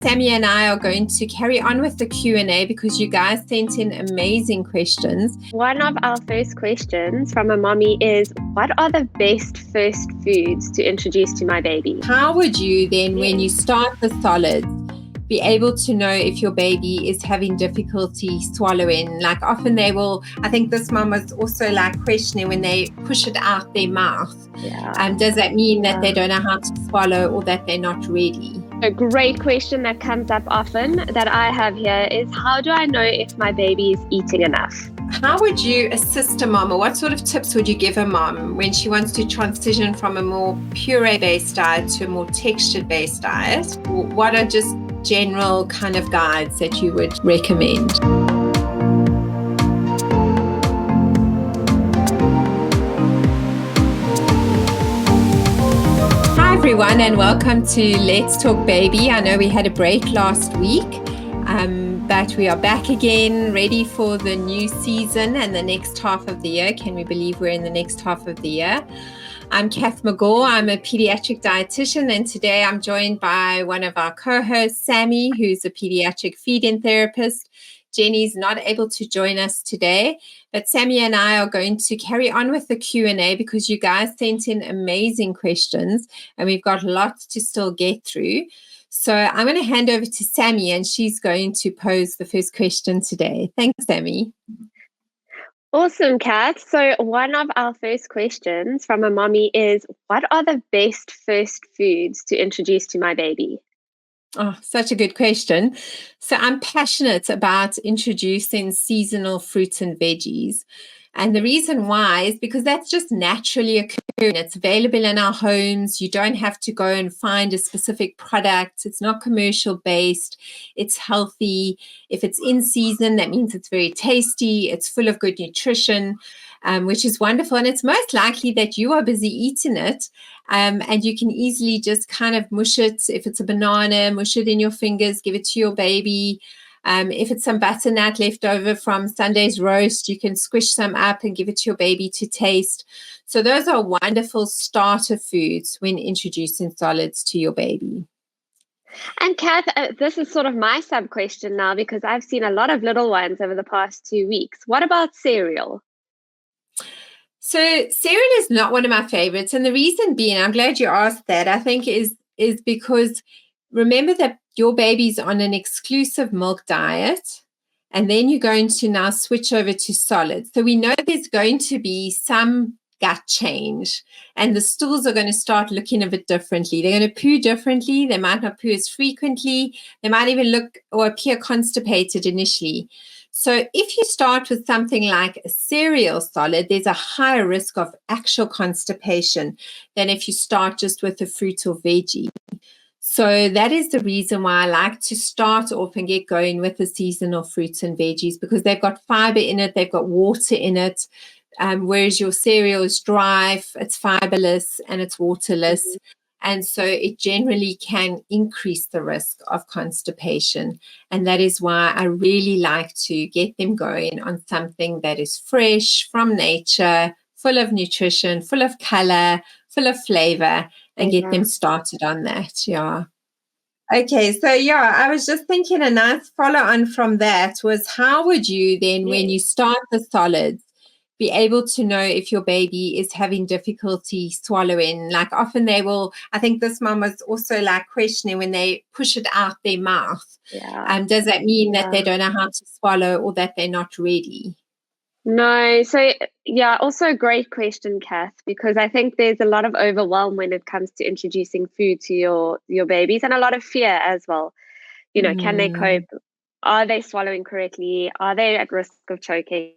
Sammy and I are going to carry on with the Q&A because you guys sent in amazing questions. One of our first questions from a mommy is, what are the best first foods to introduce to my baby? How would you then, when you start the solids, be able to know if your baby is having difficulty swallowing? Like often they will, I think this mom was also like questioning when they push it out their mouth. Does that mean that they don't know how to swallow or that they're not ready? A great question that comes up often that I have here is, how do I know if my baby is eating enough? How would you assist a mom, or what sort of tips would you give a mom when she wants to transition from a more puree-based diet to a more textured-based diet? What are just general kind of guides that you would recommend? Hi everyone, and welcome to Let's Talk Baby. I know we had a break last week, but we are back again, ready for the new season and the next half of the year. Can we believe we're in the next half of the year? I'm Kath Megaw. I'm a pediatric dietitian, and today I'm joined by one of our co-hosts, Sammy, who's a pediatric feed-in therapist. Jenny's not able to join us today, but Sammy and I are going to carry on with the Q&A because you guys sent in amazing questions and we've got lots to still get through. So I'm going to hand over to Sammy and she's going to pose the first question today. Thanks, Sammy. Awesome, Kath. So one of our first questions from a mommy is, what are the best first foods to introduce to my baby? Oh, such a good question. So I'm passionate about introducing seasonal fruits and veggies. And the reason why is because that's just naturally occurring. It's available in our homes. You don't have to go and find a specific product. It's not commercial based. It's healthy. If it's in season, that means it's very tasty. It's full of good nutrition, which is wonderful. And it's most likely that you are busy eating it. And you can easily just kind of mush it. If it's a banana, mush it in your fingers, give it to your baby. If it's some butternut left over from Sunday's roast, you can squish some up and give it to your baby to taste. So those are wonderful starter foods when introducing solids to your baby. And Kath, this is sort of my sub question now because I've seen a lot of little ones over the past 2 weeks. What about cereal? So cereal is not one of my favorites. And the reason being, I'm glad you asked that, I think is because remember that your baby's on an exclusive milk diet, and then you're going to now switch over to solids. So we know there's going to be some gut change, and the stools are going to start looking a bit differently. They're going to poo differently. They might not poo as frequently. They might even look or appear constipated initially. So if you start with something like a cereal solid, there's a higher risk of actual constipation than if you start just with a fruit or veggie. So that is the reason why I like to start off and get going with the seasonal fruits and veggies, because they've got fiber in it, they've got water in it, whereas your cereal is dry, it's fiberless, and it's waterless. Mm-hmm. And so it generally can increase the risk of constipation. And that is why I really like to get them going on something that is fresh, from nature, full of nutrition, full of color, full of flavor, and get them started on that. Yeah. Okay. So I was just thinking a nice follow on from that was, how would you then, when you start the solids, be able to know if your baby is having difficulty swallowing? Like often they will, I think this mom was also like questioning when they push it out their mouth. Does that mean that they don't know how to swallow or that they're not ready? No. So also a great question, Kath, because I think there's a lot of overwhelm when it comes to introducing food to your babies, and a lot of fear as well. Can they cope? Are they swallowing correctly? Are they at risk of choking?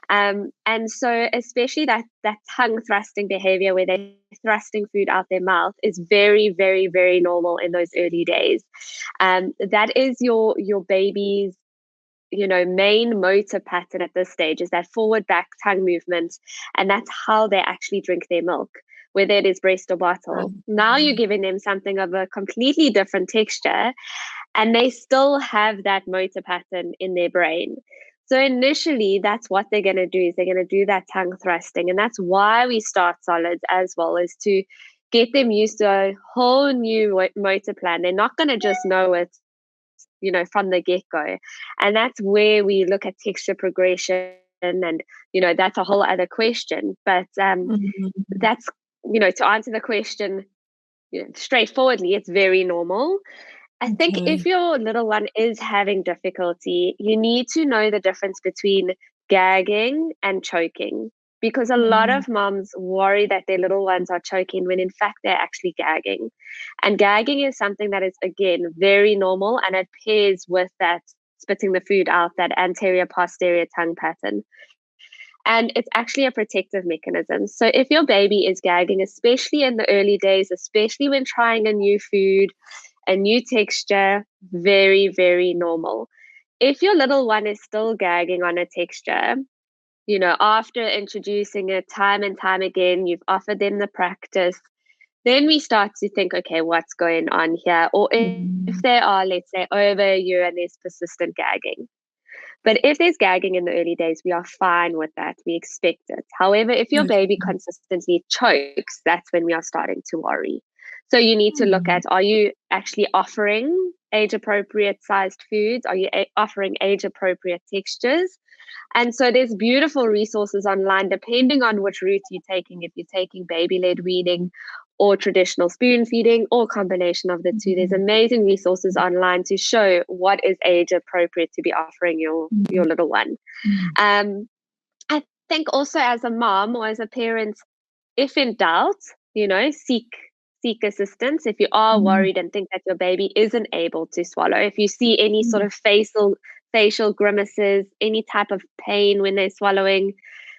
And so especially that tongue thrusting behavior where they're thrusting food out their mouth is very, very, very normal in those early days. That is your baby's main motor pattern at this stage, is that forward back tongue movement, and that's how they actually drink their milk, whether it is breast or bottle. Now you're giving them something of a completely different texture, and they still have that motor pattern in their brain. So initially, that's what they're going to do, is they're going to do that tongue thrusting, and that's why we start solids as well, is to get them used to a whole new motor plan. They're not going to just know it, from the get-go. And that's where we look at texture progression, and, that's a whole other question. But that's, to answer the question straightforwardly, it's very normal. I think if your little one is having difficulty, you need to know the difference between gagging and choking, because a lot of moms worry that their little ones are choking when in fact they're actually gagging. And gagging is something that is, again, very normal, and it pairs with that spitting the food out, that anterior posterior tongue pattern. And it's actually a protective mechanism. So if your baby is gagging, especially in the early days, especially when trying a new food, a new texture, very, very normal. If your little one is still gagging on a texture, after introducing it time and time again, you've offered them the practice, then we start to think, okay, what's going on here? Or if they are, let's say, over a year and there's persistent gagging. But if there's gagging in the early days, we are fine with that. We expect it. However, if your baby consistently chokes, that's when we are starting to worry. So you need to look at, are you actually offering age-appropriate sized foods? Are you offering age-appropriate textures? And so there's beautiful resources online, depending on which route you're taking. If you're taking baby-led weaning or traditional spoon feeding or combination of the two, there's amazing resources online to show what is age appropriate to be offering your little one. I think also as a mom or as a parent, if in doubt, seek assistance. If you are worried and think that your baby isn't able to swallow, if you see any sort of facial grimaces, any type of pain when they're swallowing,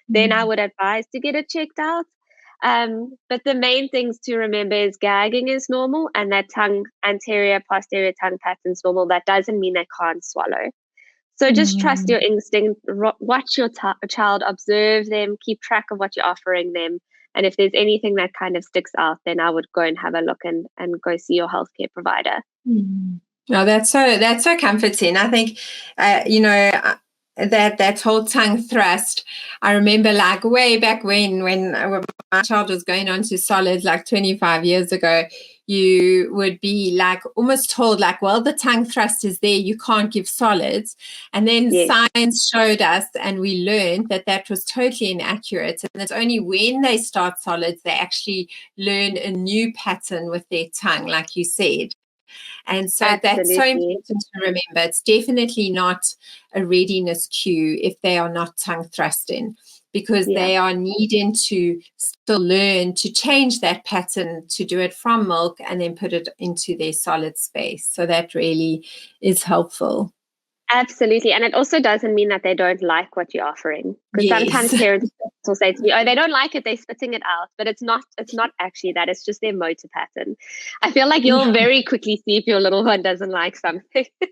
then I would advise to get it checked out. But the main things to remember is gagging is normal, and that anterior posterior tongue pattern is normal. That doesn't mean they can't swallow. So just trust your instinct, watch your child, observe them, keep track of what you're offering them. And if there's anything that kind of sticks out, then I would go and have a look and go see your healthcare provider. Oh, that's so comforting. I think, that whole tongue thrust. I remember like way back when my child was going on to solids like 25 years ago, you would be like almost told like, well, the tongue thrust is there, you can't give solids. And then science showed us and we learned that was totally inaccurate. And it's only when they start solids, they actually learn a new pattern with their tongue, like you said. And so that's so important to remember. It's definitely not a readiness cue if they are not tongue thrusting, because they are needing to still learn to change that pattern, to do it from milk and then put it into their solid space. So that really is helpful. Absolutely. And it also doesn't mean that they don't like what you're offering. Because sometimes parents will say to me, oh, they don't like it, they're spitting it out. But it's not actually that. It's just their motor pattern. I feel like you'll very quickly see if your little one doesn't like something. And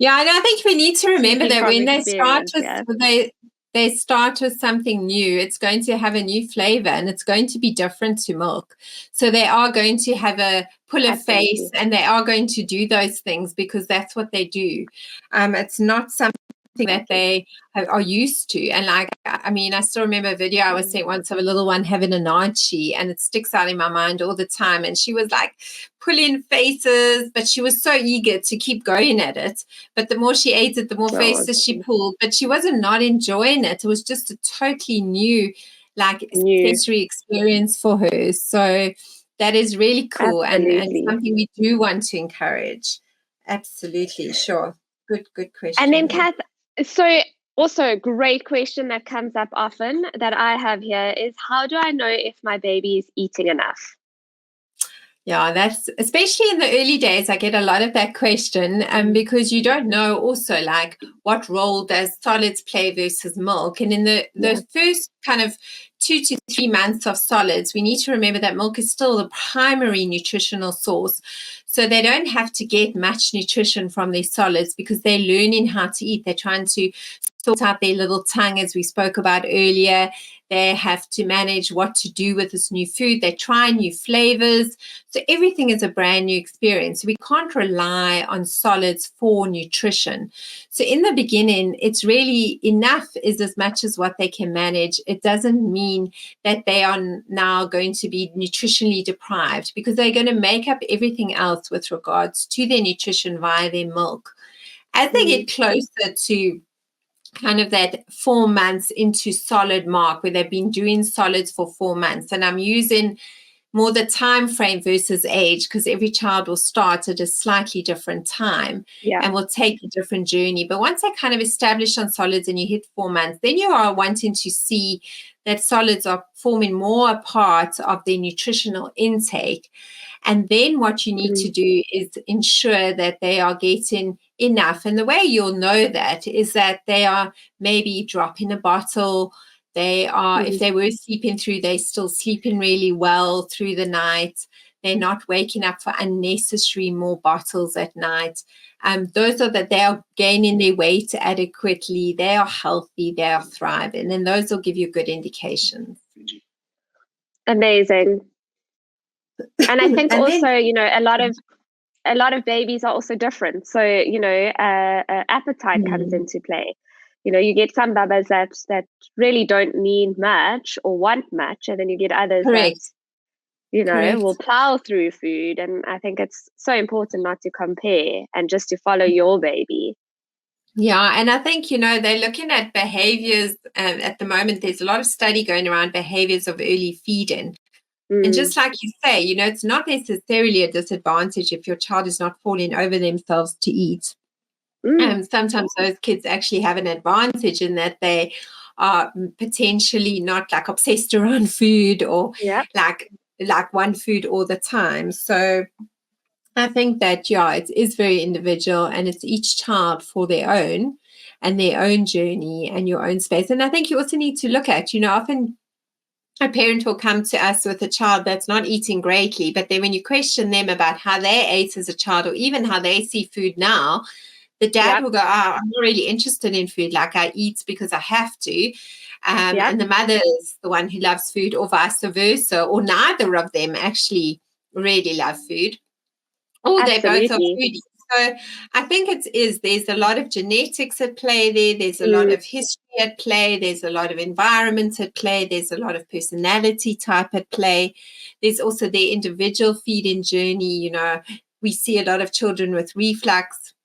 I think we need to remember that when they start with they start with something new, it's going to have a new flavor and it's going to be different to milk. So they are going to have a pull a face and they are going to do those things because that's what they do. It's not something that they are used to. And like, I mean, I still remember a video I was sent once of a little one having a nachi, and it sticks out in my mind all the time. And she was like pulling faces, but she was so eager to keep going at it. But the more she ate it, the more faces she pulled, but she wasn't not enjoying it. It was just a totally new sensory experience for her. So that is really cool and something we do want to encourage. Absolutely. Sure. Good question. And then Kath, so also a great question that comes up often that I have here is, how do I know if my baby is eating enough? Yeah, that's especially in the early days. I get a lot of that question because you don't know also like what role does solids play versus milk. And in the first kind of 2 to 3 months of solids, we need to remember that milk is still the primary nutritional source. So they don't have to get much nutrition from their solids because they're learning how to eat. They're trying to sort out their little tongue, as we spoke about earlier. They have to manage what to do with this new food. They try new flavors. So everything is a brand new experience. We can't rely on solids for nutrition. So in the beginning, it's really enough is as much as what they can manage. It doesn't mean that they are now going to be nutritionally deprived, because they're going to make up everything else with regards to their nutrition via their milk. As they get closer to kind of that 4 months into solid mark, where they've been doing solids for 4 months, and I'm using more the time frame versus age, because every child will start at a slightly different time and will take a different journey. But once they kind of establish on solids and you hit 4 months, then you are wanting to see that solids are forming more a part of their nutritional intake. And then what you need to do is ensure that they are getting enough. And the way you'll know that is that they are maybe dropping a bottle. They are, if they were sleeping through, they're still sleeping really well through the night. They're not waking up for unnecessary more bottles at night. Those are that they are gaining their weight adequately. They are healthy. They are thriving. And those will give you good indications. Amazing. And I think also, a lot of babies are also different. So, appetite comes into play. You get some babas that really don't need much or want much, and then you get others that, will plow through food. And I think it's so important not to compare and just to follow your baby. Yeah, and I think, they're looking at behaviors. At the moment, there's a lot of study going around behaviors of early feeding. And just like you say, it's not necessarily a disadvantage if your child is not falling over themselves to eat. Sometimes those kids actually have an advantage in that they are potentially not like obsessed around food or like one food all the time. So I think that, it is very individual, and it's each child for their own and their own journey and your own space. And I think you also need to look at, often a parent will come to us with a child that's not eating greatly, but then when you question them about how they ate as a child or even how they see food now, the dad will go, I'm not really interested in food. Like, I eat because I have to. And the mother is the one who loves food, or vice versa, or neither of them actually really love food. Or they both are foodies. So I think there's a lot of genetics at play there. There's a lot of history at play. There's a lot of environment at play. There's a lot of personality type at play. There's also their individual feeding journey. We see a lot of children with reflux,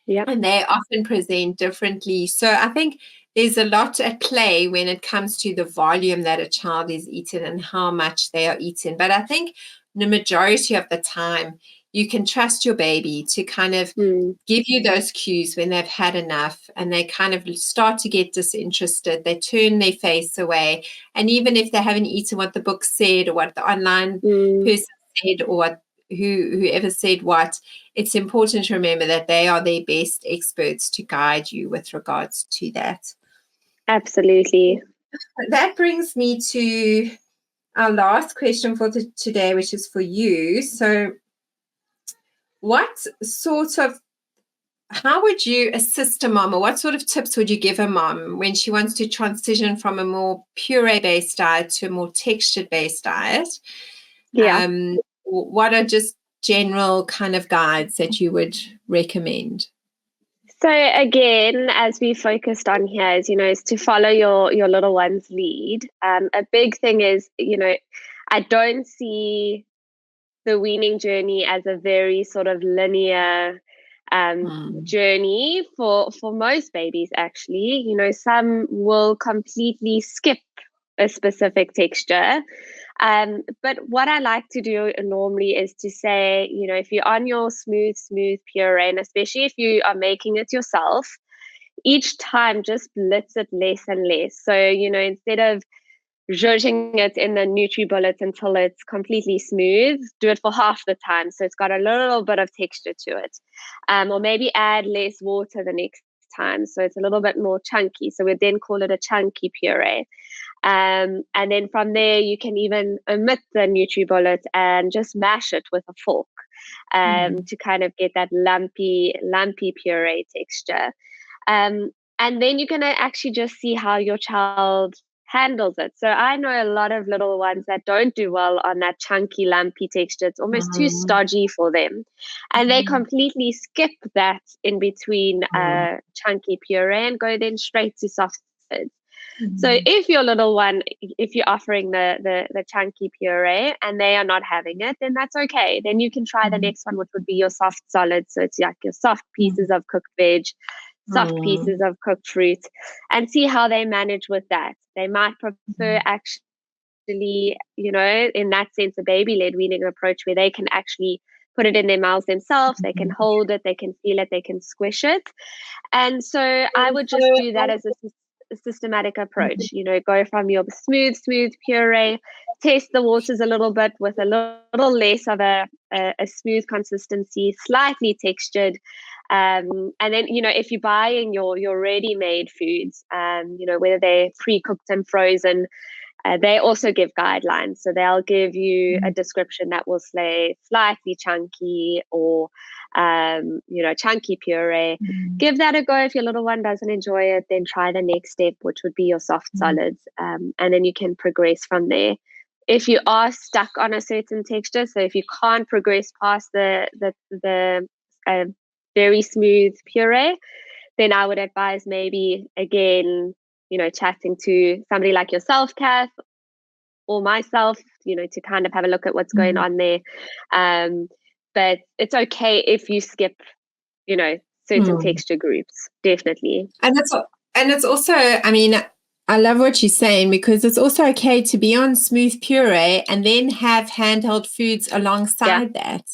and they often present differently. So I think there's a lot at play when it comes to the volume that a child is eating and how much they are eating. But I think the majority of the time, you can trust your baby to kind of give you those cues when they've had enough and they kind of start to get disinterested. They turn their face away. And even if they haven't eaten what the book said or what the online person said or what whoever said what, it's important to remember that they are their best experts to guide you with regards to that. Absolutely. That brings me to our last question for today, which is for you. So how would you assist a mom, or what sort of tips would you give a mom when she wants to transition from a more puree-based diet to a more textured-based diet? What are just general kind of guides that you would recommend? So again, as we focused on here, is to follow your little one's lead. A big thing is, I don't see the weaning journey as a very sort of linear journey for most babies, actually. Some will completely skip a specific texture. But what I like to do normally is to say, if you're on your smooth puree, and especially if you are making it yourself, each time just blitz it less and less. So, instead of zhuzhing it in the NutriBullet until it's completely smooth, do it for half the time so it's got a little bit of texture to it. Or maybe add less water the next time so it's a little bit more chunky. So we then call it a chunky puree. And then from there, you can even omit the NutriBullet and just mash it with a fork to kind of get that lumpy puree texture. And And then you're going to actually just see how your child handles it. So I know a lot of little ones that don't do well on that chunky, lumpy texture. It's almost too stodgy for them. And they completely skip that in between chunky puree and go then straight to soft solids. So if your little one, if you're offering the chunky puree and they are not having it, then that's okay. Then you can try the next one, which would be your soft solids. So it's like your soft pieces of cooked veg, soft pieces of cooked fruit, and see how they manage with that. They might prefer actually, in that sense, a baby-led weaning approach where they can actually put it in their mouths themselves. They can hold it, they can feel it, they can squish it. And so I would just do that as a systematic approach. Go from your smooth puree, test the waters a little bit with a little less of a smooth consistency, slightly textured. And then, if you're buying your ready-made foods, whether they're pre-cooked and frozen, they also give guidelines. So they'll give you a description that will say slightly chunky or, chunky puree. Give that a go. If your little one doesn't enjoy it, then try the next step, which would be your soft solids. And then you can progress from there. If you are stuck on a certain texture, so if you can't progress past the very smooth puree, then I would advise maybe, again, chatting to somebody like yourself, Kath, or myself, to kind of have a look at what's going on there. But it's okay if you skip, certain texture groups, definitely. And it's also, I love what you're saying, because it's also okay to be on smooth puree and then have handheld foods alongside that.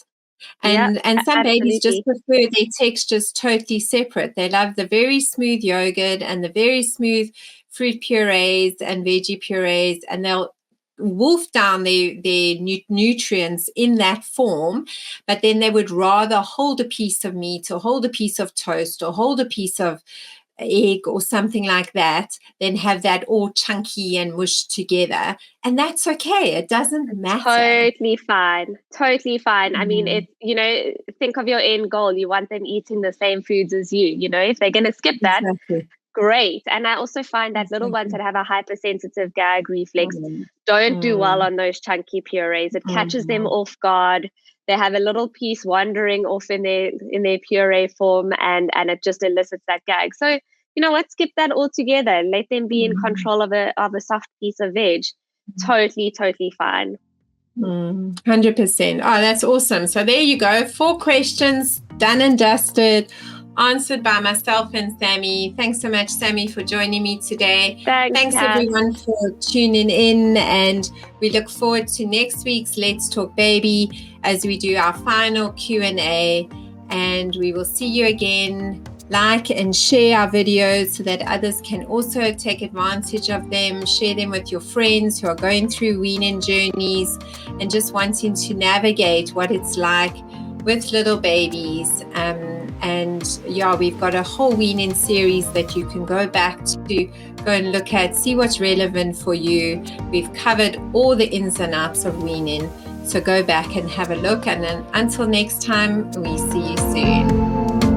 And some babies just prefer their textures totally separate. They love the very smooth yogurt and the very smooth fruit purees and veggie purees, and they'll wolf down their nutrients in that form, but then they would rather hold a piece of meat or hold a piece of toast or hold a piece of egg or something like that than have that all chunky and mushed together. And that's okay. It doesn't matter. Totally fine. I mean, think of your end goal. You want them eating the same foods as you. If they're going to skip that, great. And I also find that little ones that have a hypersensitive gag reflex don't do well on those chunky purees. It catches them off guard. They have a little piece wandering off in their puree form, and it just elicits that gag. So, skip that altogether. Let them be in control of a soft piece of veg. Totally fine. 100%. Oh, that's awesome. So there you go. 4 questions done and dusted, answered by myself and Sammy. Thanks so much, Sammy, for joining me today. Thanks everyone for tuning in, and we look forward to next week's Let's Talk Baby as we do our final Q&A, and we will see you again. Like and share our videos so that others can also take advantage of them. Share them with your friends who are going through weaning journeys and just wanting to navigate what it's like with little babies. We've got a whole weaning series that you can go back to, go and look at, see what's relevant for you. We've covered all the ins and outs of weaning. So go back and have a look. And then until next time, we see you soon.